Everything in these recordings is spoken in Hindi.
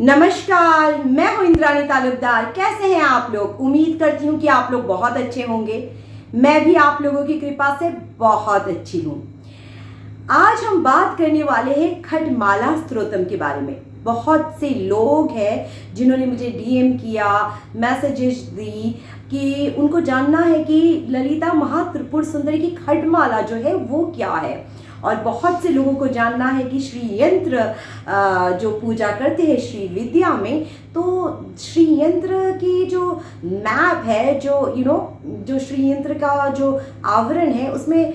नमस्कार, मैं हूं इंद्राणी तालुकदार। कैसे हैं आप लोग? उम्मीद करती हूं कि आप लोग बहुत अच्छे होंगे। मैं भी आप लोगों की कृपा से बहुत अच्छी हूं। आज हम बात करने वाले हैं खडमाला स्तोत्रम के बारे में। बहुत से लोग हैं जिन्होंने मुझे डीएम किया, मैसेजेस दी कि उनको जानना है कि ललिता महात्रिपुर सुंदरी की खडमाला जो है वो क्या है। और बहुत से लोगों को जानना है कि श्री यंत्र जो पूजा करते हैं श्री विद्या में, तो श्री यंत्र की जो मैप है, जो श्री यंत्र का जो आवरण है उसमें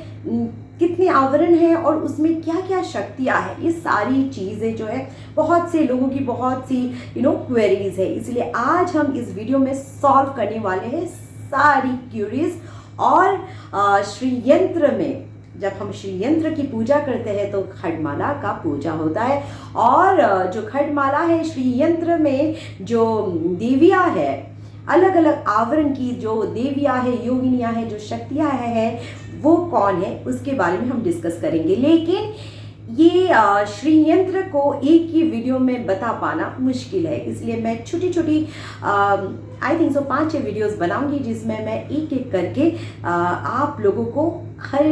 कितने आवरण हैं और उसमें क्या क्या शक्तियाँ हैं, ये सारी चीज़ें जो है बहुत से लोगों की बहुत सी क्वेरीज है। इसलिए आज हम इस वीडियो में सॉल्व करने वाले हैं सारी क्यूरीज। और श्री यंत्र में जब हम श्री यंत्र की पूजा करते हैं तो खडमाला का पूजा होता है। और जो खडमाला है श्री यंत्र में जो देवियाँ है, अलग अलग आवरण की जो देवियाँ है, योगिनियाँ है, जो शक्तियाँ है, वो कौन है उसके बारे में हम डिस्कस करेंगे। लेकिन ये श्री यंत्र को एक ही वीडियो में बता पाना मुश्किल है, इसलिए मैं छोटी छोटी आई थिंक 5-6 वीडियोस बनाऊंगी जिसमें मैं एक एक करके आप लोगों को हर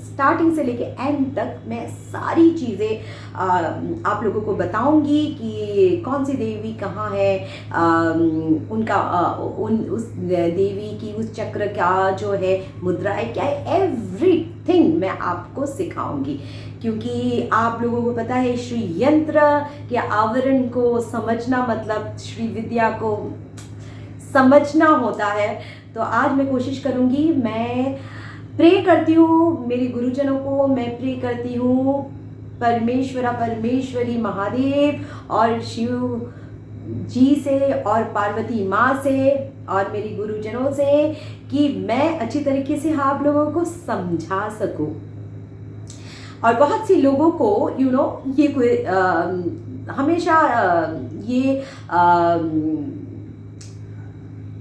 स्टार्टिंग से लेके एंड तक मैं सारी चीज़ें आप लोगों को बताऊंगी कि कौन सी देवी कहाँ है, उनका उस देवी की उस चक्र का जो है मुद्राएं क्या है, एवरीथिंग मैं आपको सिखाऊंगी। क्योंकि आप लोगों को पता है श्री यंत्र के आवरण को समझना मतलब श्री विद्या को समझना होता है। तो आज मैं कोशिश करूंगी, मैं प्रे करती हूँ मेरे गुरुजनों को, मैं प्रे करती हूँ परमेश्वरा परमेश्वरी महादेव और शिव जी से और पार्वती माँ से और मेरे गुरुजनों से कि मैं अच्छी तरीके से आप लोगों को समझा सकूं। और बहुत सी लोगों को ये कोई हमेशा ये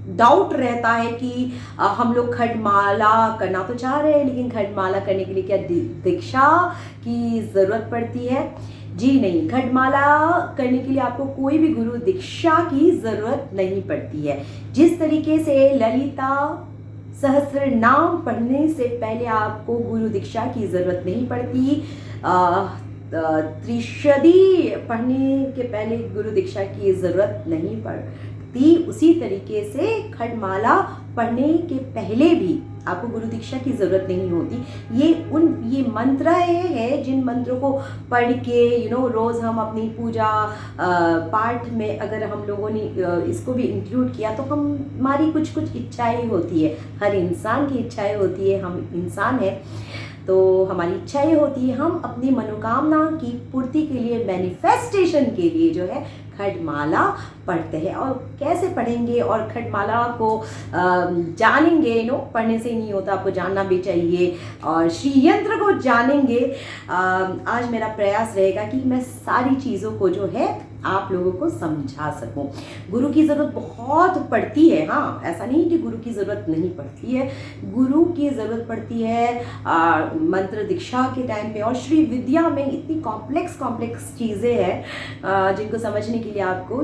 डाउट रहता है कि हम लोग खडमाला करना तो चाह रहे हैं, लेकिन खडमाला करने के लिए क्या दीक्षा की ज़रूरत पड़ती है? जी नहीं, खडमाला करने के लिए आपको कोई भी गुरु दीक्षा की ज़रूरत नहीं पड़ती है। जिस तरीके से ललिता सहस्त्र नाम पढ़ने से पहले आपको गुरु दीक्षा की ज़रूरत नहीं पड़ती, त्रिशदी पढ़ने के पहले गुरु दीक्षा की ज़रूरत नहीं पड़ती, उसी तरीके से खडमाला पढ़ने के पहले भी आपको गुरु दीक्षा की ज़रूरत नहीं होती। ये मंत्र है जिन मंत्रों को पढ़ के रोज़ हम अपनी पूजा पाठ में अगर हम लोगों ने इसको भी इंक्लूड किया तो हमारी कुछ कुछ इच्छाएं होती है। हर इंसान की इच्छाएं होती है, हम इंसान हैं तो हमारी इच्छाएं होती है। हम अपनी मनोकामना की पूर्ति के लिए, मैनिफेस्टेशन के लिए जो है खडमाला पढ़ते हैं। और कैसे पढ़ेंगे और खडमाला को जानेंगे, पढ़ने से ही नहीं होता, आपको जानना भी चाहिए। और श्री यंत्र को जानेंगे। आज मेरा प्रयास रहेगा कि मैं सारी चीज़ों को जो है आप लोगों को समझा सकूं। गुरु की ज़रूरत बहुत पड़ती है, हाँ, ऐसा नहीं कि गुरु की ज़रूरत नहीं पड़ती है, गुरु की ज़रूरत पड़ती है मंत्र दीक्षा के टाइम पे। और श्री विद्या में इतनी कॉम्प्लेक्स चीज़ें हैं जिनको समझने के लिए आपको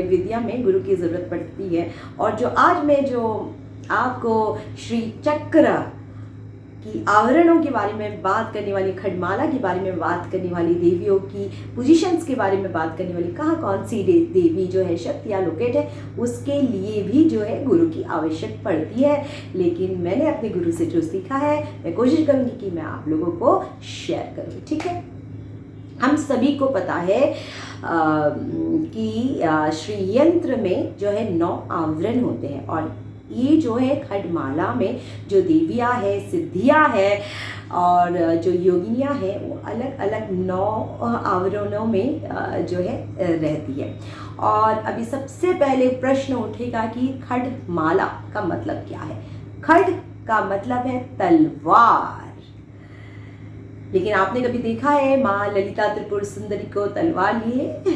विद्या में गुरु की ज़रूरत पड़ती है। और जो आज मैं जो आपको श्री चक्र की आवरणों के बारे में बात करने वाली, खडमाला के बारे में बात करने वाली, देवियों की पोजीशंस के बारे में बात करने वाली, कहाँ कौन सी देवी जो है शक्तियाँ लोकेट है, उसके लिए भी जो है गुरु की आवश्यक पड़ती है। लेकिन मैंने अपने गुरु से जो सीखा है मैं कोशिश करूँगी कि मैं आप लोगों को शेयर करूँ, ठीक है। हम सभी को पता है कि श्री यंत्र में जो है 9 आवरण होते हैं। और ये जो है खडमाला में जो देवियाँ है, सिद्धियाँ है और जो योगिनियाँ है, वो अलग अलग 9 आवरणों में जो है रहती है। और अभी सबसे पहले प्रश्न उठेगा कि खडमाला का मतलब क्या है? खड का मतलब है तलवार। लेकिन आपने कभी देखा है माँ ललिता त्रिपुर सुंदरी को तलवार लिए?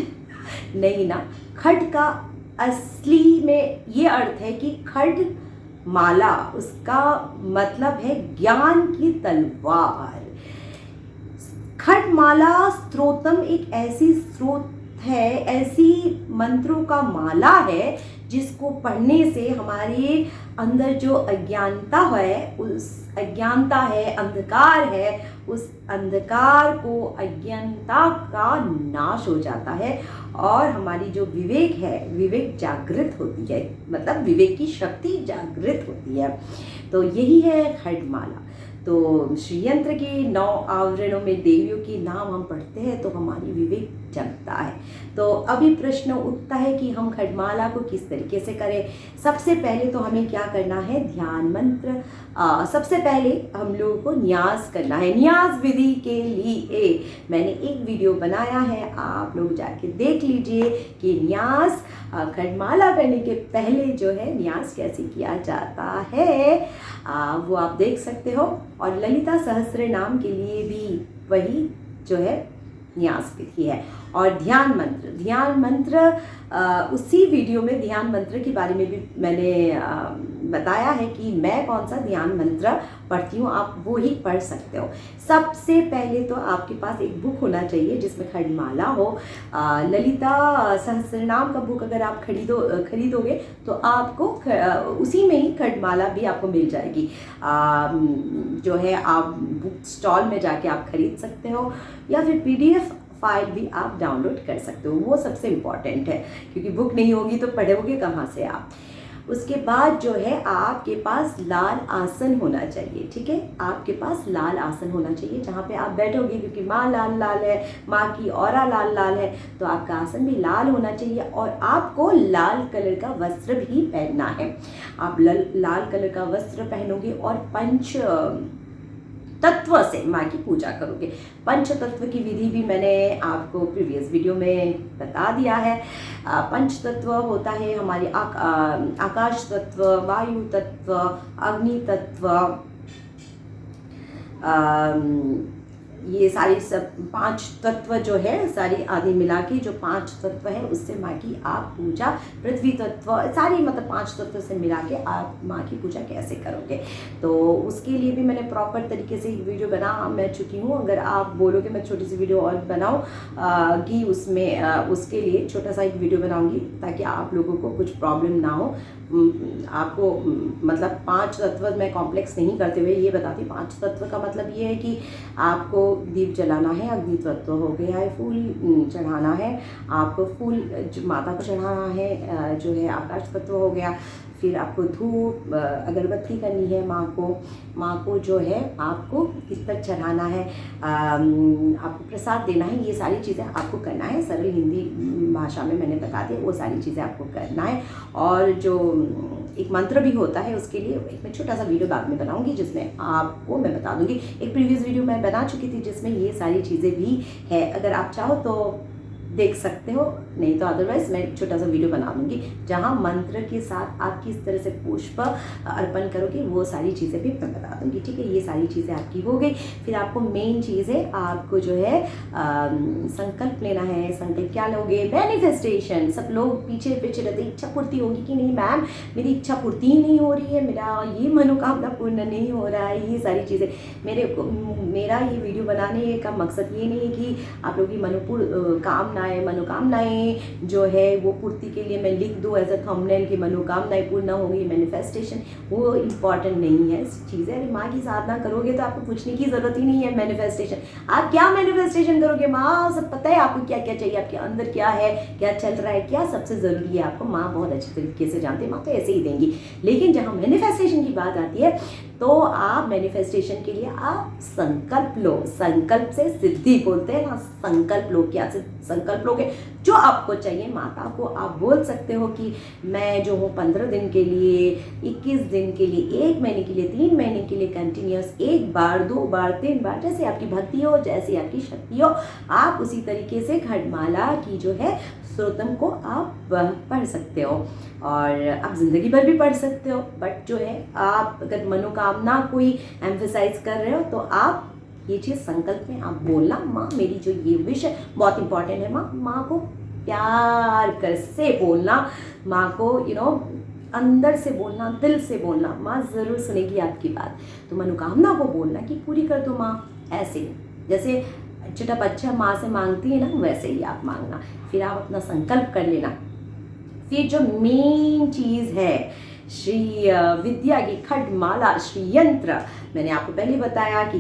नहीं ना। खड का असली में ये अर्थ है कि खड माला, उसका मतलब है ज्ञान की तलवार। खडमाला स्तोत्रम एक ऐसी स्रोत है, ऐसी मंत्रों का माला है जिसको पढ़ने से हमारे अंदर जो अज्ञानता है, उस अज्ञानता है, अंधकार है, उस अंधकार को, अज्ञानता का नाश हो जाता है और हमारी जो विवेक है, विवेक जागृत होती है, मतलब विवेक की शक्ति जागृत होती है। तो यही है खड्गमाला। तो श्री यंत्र के 9 आवरणों में देवियों के नाम हम पढ़ते हैं तो हमारी विवेक जगता है। तो अभी प्रश्न उठता है कि हम खड्गमाला को किस तरीके से करें। सबसे पहले तो हमें क्या करना है, ध्यान मंत्र। सबसे पहले हम लोगों को न्यास करना है। न्यास विधि के लिए मैंने एक वीडियो बनाया है, आप लोग जाके देख लीजिए कि न्यास खड्गमाला करने के पहले जो है न्यास कैसे किया जाता है, वो आप देख सकते हो। और ललिता सहस्त्र नाम के लिए भी वही जो है न्यास विधि है। और ध्यान मंत्र उसी वीडियो में ध्यान मंत्र के बारे में भी मैंने बताया है कि मैं कौन सा ध्यान मंत्र पढ़ती हूँ, आप वो ही पढ़ सकते हो। सबसे पहले तो आपके पास एक बुक होना चाहिए जिसमें खड्गमाला हो। ललिता सहस्रनाम का बुक अगर आप खरीदोगे तो आपको उसी में ही खड्गमाला भी आपको मिल जाएगी। जो है आप बुक स्टॉल में जाके आप खरीद सकते हो या फिर PDF फाइल भी आप डाउनलोड कर सकते हो, वो सबसे इम्पॉर्टेंट है क्योंकि बुक नहीं होगी तो पढ़ोगे कहाँ से आप। उसके बाद जो है आपके पास लाल आसन होना चाहिए, ठीक है, आपके पास लाल आसन होना चाहिए जहाँ पे आप बैठोगे, क्योंकि माँ लाल लाल है, माँ की ऑरा लाल लाल है, तो आपका आसन भी लाल होना चाहिए। और आपको लाल कलर का वस्त्र भी पहनना है। आप लाल कलर का वस्त्र पहनोगे और पंच तत्व से माँ की पूजा करोगे। पंच तत्व की विधि भी मैंने आपको प्रीवियस वीडियो में बता दिया है। पंच तत्व होता है हमारी आकाश तत्व, वायु तत्व, अग्नि तत्व, ये सारी सब 5 तत्व जो है सारी आदि मिला के जो 5 तत्व है उससे माँ की आप पूजा, पृथ्वी तत्व, सारी मतलब 5 तत्व से मिला के आप माँ की पूजा कैसे करोगे। तो उसके लिए भी मैंने प्रॉपर तरीके से वीडियो बना मैं चुकी हूँ। अगर आप बोलोगे मैं छोटी सी वीडियो और बनाऊँ कि उसमें उसके लिए छोटा सा एक वीडियो बनाऊँगी ताकि आप लोगों को कुछ प्रॉब्लम ना हो। आपको मतलब 5 तत्व मैं कॉम्प्लेक्स नहीं करते हुए ये बताती। 5 तत्व का मतलब ये है कि आपको दीप जलाना है, अग्नि तत्व हो गया है, फूल चढ़ाना है, आपको फूल माता को चढ़ाना है, जो है आकाश तत्व हो गया। फिर आपको धूप अगरबत्ती करनी है, माँ को जो है आपको किस तक चढ़ाना है, आपको प्रसाद देना है, ये सारी चीज़ें आपको करना है। सरल हिंदी भाषा में मैंने बता दिया, वो सारी चीज़ें आपको करना है। और जो एक मंत्र भी होता है उसके लिए एक मैं छोटा सा वीडियो बाद में बनाऊंगी जिसमें आपको मैं बता दूंगी। एक प्रीवियस वीडियो मैं बना चुकी थी जिसमें ये सारी चीज़ें भी है, अगर आप चाहो तो देख सकते हो, नहीं तो अदरवाइज मैं छोटा सा वीडियो बना दूंगी जहाँ मंत्र के साथ आप किस तरह से पुष्प अर्पण करोगे वो सारी चीज़ें भी मैं बता दूंगी, ठीक है। ये सारी चीज़ें आपकी हो गई। फिर आपको मेन चीज़ है, आपको जो है संकल्प लेना है। संकल्प क्या लोगे, मैनिफेस्टेशन। सब लोग पीछे रहते, इच्छा पूर्ति होगी कि नहीं मैम, मेरी इच्छा पूर्ति ही नहीं हो रही है, मेरा ये मनोकामना पूर्ण नहीं हो रहा है, ये सारी चीज़ें। मेरा ये वीडियो बनाने का मकसद ये नहीं है कि आप लोग की मनोकामनाएं जो है वो पूर्ति के लिए मैं लिख दूँ एज अ थंबनेल की मनोकामनाएं पूर्ण हो गई, मैनिफेस्टेशन, वो इम्पॉर्टेंट नहीं है चीज़ें। अरे माँ की साधना करोगे तो आपको पूछने की ज़रूरत ही नहीं है मैनिफेस्टेशन। आप क्या मैनिफेस्टेशन करोगे, माँ सब पता है आपको क्या क्या चाहिए, आपके अंदर क्या है, क्या चल रहा है, क्या सबसे ज़रूरी है आपको, माँ बहुत अच्छी तरीके से जानती है, माँ तो ऐसे ही देंगी। लेकिन जहाँ मैनिफेस्टेशन की बात आती है तो आप मैनिफेस्टेशन के लिए आप संकल्प लो। संकल्प से सिद्धि बोलते हैं ना, संकल्प लो। क्या संकल्प लोगे, जो आपको चाहिए माता को आप बोल सकते हो कि मैं जो हूँ 15 दिन के लिए, 21 दिन के लिए, 1 महीने के लिए, 3 महीने के लिए कंटिन्यूस 1 बार 2 बार 3 बार, जैसे आपकी भक्ति हो, जैसी आपकी शक्ति हो, आप उसी तरीके से खड्गमाला की जो है स्तोत्रम को आप पढ़ सकते हो और आप ज़िंदगी भर भी पढ़ सकते हो। बट जो है आप अगर मनोकामना कोई एम्फेसाइज कर रहे हो तो आप ये चीज़ संकल्प में आप बोलना, माँ मेरी जो ये विश है बहुत इंपॉर्टेंट है, माँ को प्यार कर से बोलना, माँ को अंदर से बोलना, दिल से बोलना, माँ ज़रूर सुनेगी आपकी बात। तो मनोकामना को बोलना कि पूरी कर दो माँ, ऐसे जैसे जब बच्चा माँ से मांगती है ना, वैसे ही आप मांगना। फिर आप अपना संकल्प कर लेना। फिर जो मेन चीज़ है श्री विद्या की खड्गमाला, श्री यंत्र, मैंने आपको पहले बताया कि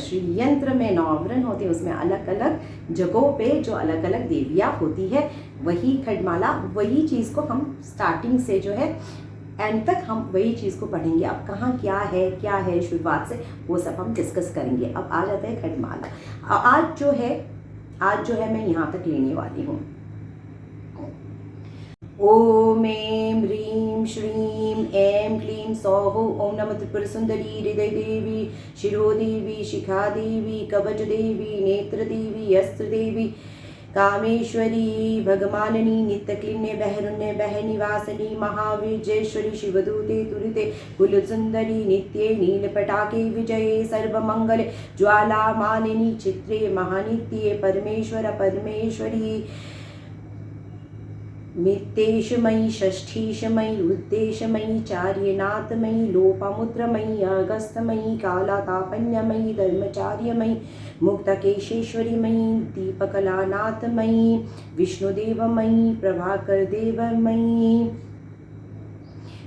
श्री यंत्र में 9 आवरण होते हैं, उसमें अलग अलग जगहों पे जो अलग अलग देवियाँ होती है, वही खड्गमाला, वही चीज़ को हम स्टार्टिंग से जो है एंड तक हम वही चीज़ को पढ़ेंगे। अब कहाँ क्या है शुरुआत से, वो सब हम डिस्कस करेंगे। अब आ जाता है खड्गमाला। आज जो है मैं यहाँ तक लेने वाली हूँ। ओम ऐं ह्रीं श्रीं ऐं क्लीं सौः। ओम नमः त्रिपुर सुंदरी, हृदय देवी, शिरो देवी, शिखा देवी, कवच देवी, नेत्र देवी, अस्त्र देवी, कामेश्वरी, भगमालिनी, नित्यक्लिन्ने, बहरुन्ने, बहनिवासिनी, महाविजयेश्वरी, शिवदूते, तुरिते, कुलसुंदरी, नित्ये, नीलपटाके विजये, सर्वमंगले, ज्वालामालिनी, चित्रे, महानित्ये, परमेश्वर परमेश्वरी, मित्तेशमयी, षष्ठीशमयी, उद्देशमयी, चार्यनाथमयी, लोपामुद्रमयी, अगस्तमयी, कालातापन्यमयी, धर्मचार्यमयी, मुक्तकेशेश्वरीमयी, दीपकलानाथमयी, विष्णुदेवमयी, प्रभाकरदेवमयी,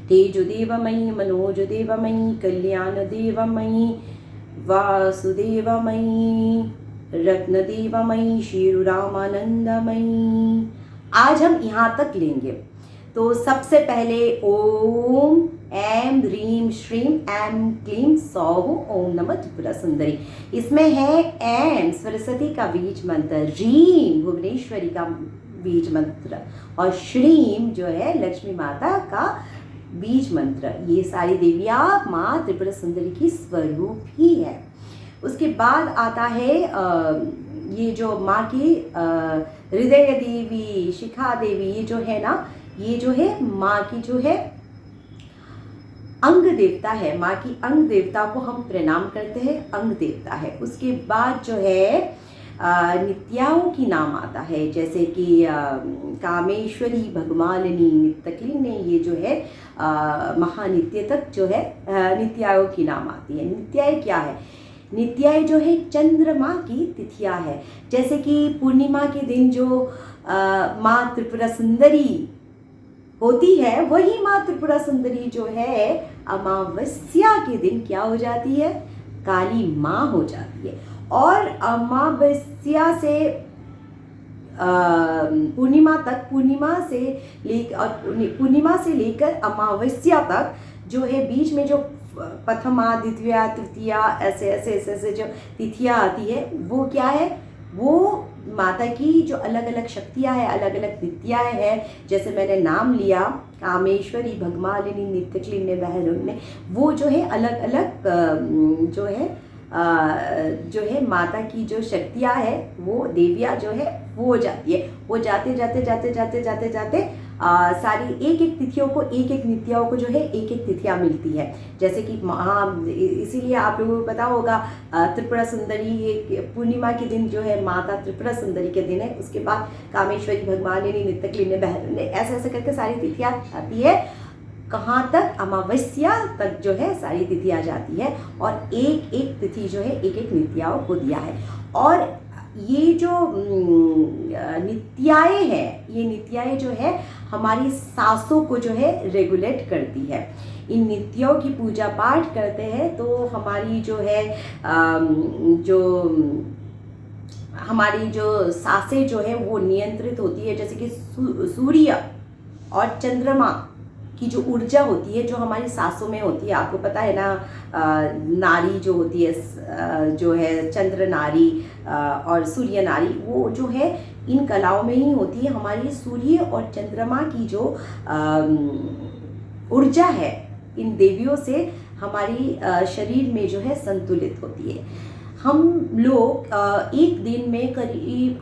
तेजोदेवमयी, मनोजदेवमयी, कल्याणदेवमयी, वासुदेवमयी, रत्नदेवमयी, श्रीरामानंदमयी। आज हम यहाँ तक लेंगे। तो सबसे पहले ओम ऐं ह्रीं श्रीं ऐं क्लीं सौः। ओम नमः त्रिपुरा सुंदरी। इसमें है ऐं सरस्वती का बीज मंत्र, ह्रीं भुवनेश्वरी का बीज मंत्र, और श्रीं जो है लक्ष्मी माता का बीज मंत्र। ये सारी देवियाँ माँ त्रिपुरा सुंदरी की स्वरूप ही है। उसके बाद आता है ये जो माँ की हृदय देवी, शिखा देवी, ये जो है ना, ये जो है माँ की जो है अंग देवता है। माँ की अंग देवता को हम प्रणाम करते हैं, अंग देवता है। उसके बाद जो है नित्याओं की नाम आता है, जैसे कि कामेश्वरी, भगमालिनी, नित्यक्लिन्ने, ये जो है महानित्य तक जो है नित्याओं की नाम आती है। नित्याय क्या है? नित्याय जो है चंद्रमा की तिथियां है। जैसे कि पूर्णिमा के दिन जो माँ त्रिपुरा सुंदरी होती है, वही माँ त्रिपुरा सुंदरी जो है अमावस्या के दिन क्या हो जाती है? काली माँ हो जाती है। और अमावस्या से पूर्णिमा तक, पूर्णिमा से लेकर अमावस्या तक जो है बीच में जो प्रथमा, द्वितीया, तृतीया, ऐसे जो तिथियां आती है, वो क्या है? वो माता की जो अलग अलग शक्तियां हैं, अलग अलग तिथियां हैं। जैसे मैंने नाम लिया कामेश्वरी, भगमालिनी, नित्यक्लिन्ने, बहरुन्ने, वो जो है अलग अलग जो है माता की जो शक्तियां है, वो देवियां जो है वो हो जाती है। वो जाते जाते सारी एक एक तिथियों को, एक एक नित्याओं को जो है एक एक तिथियां मिलती है। जैसे कि हाँ, इसीलिए आप लोगों को पता होगा त्रिपुरा सुंदरी एक पूर्णिमा के दिन जो है माता त्रिपुरा सुंदरी के दिन है। उसके बाद कामेश्वरी, भगमालिनी, नित्यक्लिन्ने, बहरुन्ने, ऐसे करके सारी तिथियां आती है। कहाँ तक? अमावस्या तक जो है सारी तिथि आ जाती है, और एक एक तिथि जो है एक एक नित्याओं को दिया है। और ये जो नित्याएं है, ये नित्याएं जो है हमारी सांसों को जो है रेगुलेट करती है। इन नित्यों की पूजा पाठ करते हैं तो हमारी जो है हमारी जो सांसें जो है वो नियंत्रित होती है। जैसे कि सूर्य और चंद्रमा की जो ऊर्जा होती है, जो हमारी सांसों में होती है, आपको पता है ना, नारी जो होती है, जो है चंद्र नारी और सूर्य नारी, वो जो है इन कलाओं में ही होती है। हमारी सूर्य और चंद्रमा की जो ऊर्जा है, इन देवियों से हमारी शरीर में जो है संतुलित होती है। हम लोग एक दिन में करीब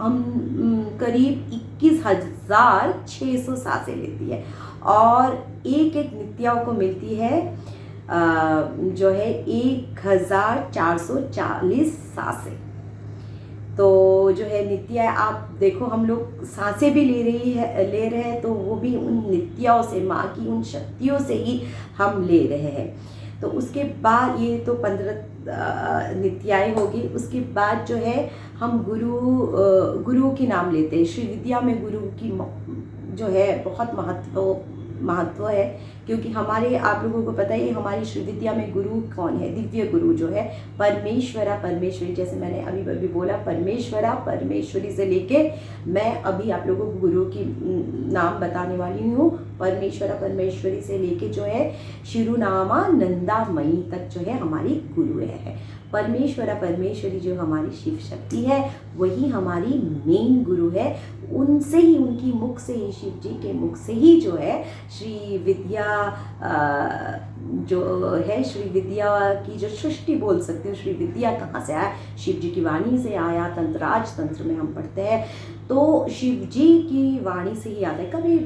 21,600 सांसें लेती है, और एक एक नित्याओं को मिलती है जो है 1,440 सांसें। तो जो है नित्या, आप देखो हम लोग सांसें भी ले रहे हैं, तो वो भी उन नित्याओं से, माँ की उन शक्तियों से ही हम ले रहे हैं। तो उसके बाद ये तो 15 नित्याएं होगी। उसके बाद जो है हम गुरु के नाम लेते हैं। श्री विद्या में गुरु की जो है बहुत महत्व है, क्योंकि हमारे, आप लोगों को पता है, हमारी श्री विद्या में गुरु कौन है? दिव्य गुरु जो है परमेश्वरा परमेश्वरी। जैसे मैंने अभी बोला, परमेश्वरा परमेश्वरी से लेके मैं अभी आप लोगों को गुरु की नाम बताने वाली हूँ। परमेश्वरा परमेश्वरी से लेके जो है शिरुनामा नंदामयी तक जो है हमारी गुरु है। परमेश्वरा परमेश्वरी जो हमारी शिव शक्ति है वही हमारी मेन गुरु है। उनसे ही, उनकी मुख से ही, शिव जी के मुख से ही जो है श्री विद्या जो है, श्री विद्या की जो सृष्टि बोल सकते हो, श्री विद्या कहाँ से आया? शिव जी की वाणी से आया। तंत्राज तंत्र में हम पढ़ते हैं तो शिव जी की वाणी से ही आता है। कभी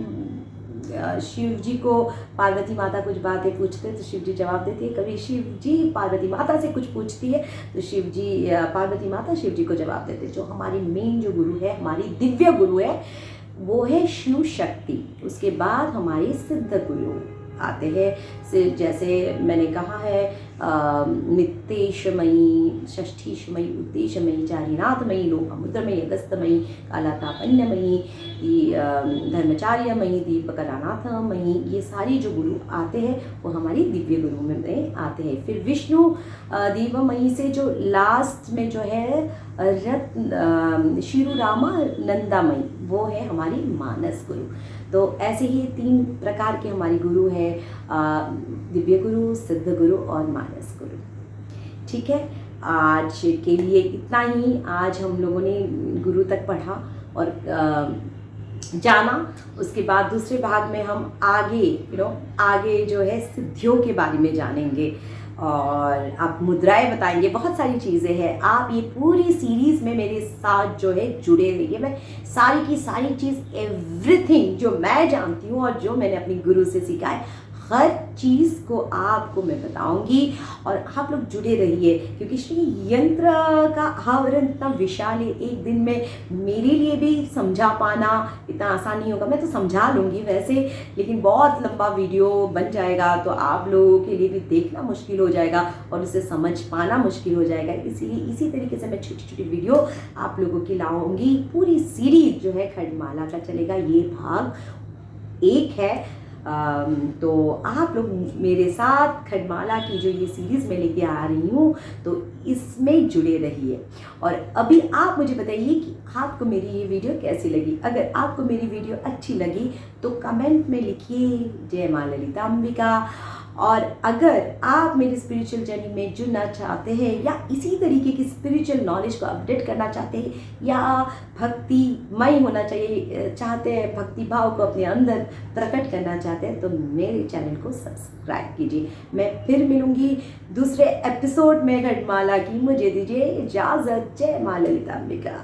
शिव जी को पार्वती माता कुछ बातें पूछते तो शिव जी जवाब देती है, कभी शिव जी पार्वती माता से कुछ पूछती है तो शिव जी, पार्वती माता शिव जी को जवाब देते। जो हमारी मेन जो गुरु है, हमारी दिव्य गुरु है, वो है शिव शक्ति। उसके बाद हमारी सिद्ध गुरु आते हैं। जैसे मैंने कहा है, नित्येशमयी, षष्ठीशमयी, उद्देशमयी, चारिनाथमयी, लोपामुद्रमयी, अगस्तमयी, कालातापन्यमयी, धर्मचार्यमयी, दीपकलानाथमयी, ये सारी जो गुरु आते हैं वो हमारी दिव्य गुरु में आते हैं। फिर विष्णु देवमयी से जो लास्ट में जो है शिरुरामा नंदामयी, वो है हमारी मानस गुरु। तो ऐसे ही 3 प्रकार के हमारी गुरु हैं, दिव्य गुरु, सिद्ध गुरु और मानस गुरु। ठीक है, आज के लिए इतना ही। आज हम लोगों ने गुरु तक पढ़ा और जाना। उसके बाद दूसरे भाग में हम आगे जो है सिद्धियों के बारे में जानेंगे और आप मुद्राएं बताएंगे, बहुत सारी चीज़ें हैं। आप ये पूरी सीरीज़ में मेरे साथ जो है जुड़े रहिए। मैं सारी की सारी चीज़, एवरीथिंग जो मैं जानती हूँ और जो मैंने अपनी गुरु से सीखा है, हर चीज़ को आपको मैं बताऊंगी और आप लोग जुड़े रहिए, क्योंकि श्री यंत्र का आवरण इतना विशाल है। एक दिन में मेरे लिए भी समझा पाना इतना आसान नहीं होगा। मैं तो समझा लूँगी वैसे, लेकिन बहुत लंबा वीडियो बन जाएगा तो आप लोगों के लिए भी देखना मुश्किल हो जाएगा और उसे समझ पाना मुश्किल हो जाएगा। इसीलिए इसी तरीके से मैं छोटी छोटी वीडियो आप लोगों की लाऊंगी। पूरी सीरीज जो है खड्माला का चलेगा, ये भाग 1 है। तो आप लोग मेरे साथ खड्माला की जो ये सीरीज़ में लेके आ रही हूँ तो इसमें जुड़े रहिए। और अभी आप मुझे बताइए कि आपको मेरी ये वीडियो कैसी लगी। अगर आपको मेरी वीडियो अच्छी लगी तो कमेंट में लिखिए जय माँ ललिता अंबिका। और अगर आप मेरी स्पिरिचुअल जर्नी में जुड़ना चाहते हैं या इसी तरीके की स्पिरिचुअल नॉलेज को अपडेट करना चाहते हैं या भक्तिमय होना चाहते हैं, भक्ति भाव को अपने अंदर प्रकट करना चाहते हैं, तो मेरे चैनल को सब्सक्राइब कीजिए। मैं फिर मिलूंगी दूसरे एपिसोड में खड्माला की। मुझे दीजिए इजाज़त। जय माँ ललिता अंबिका।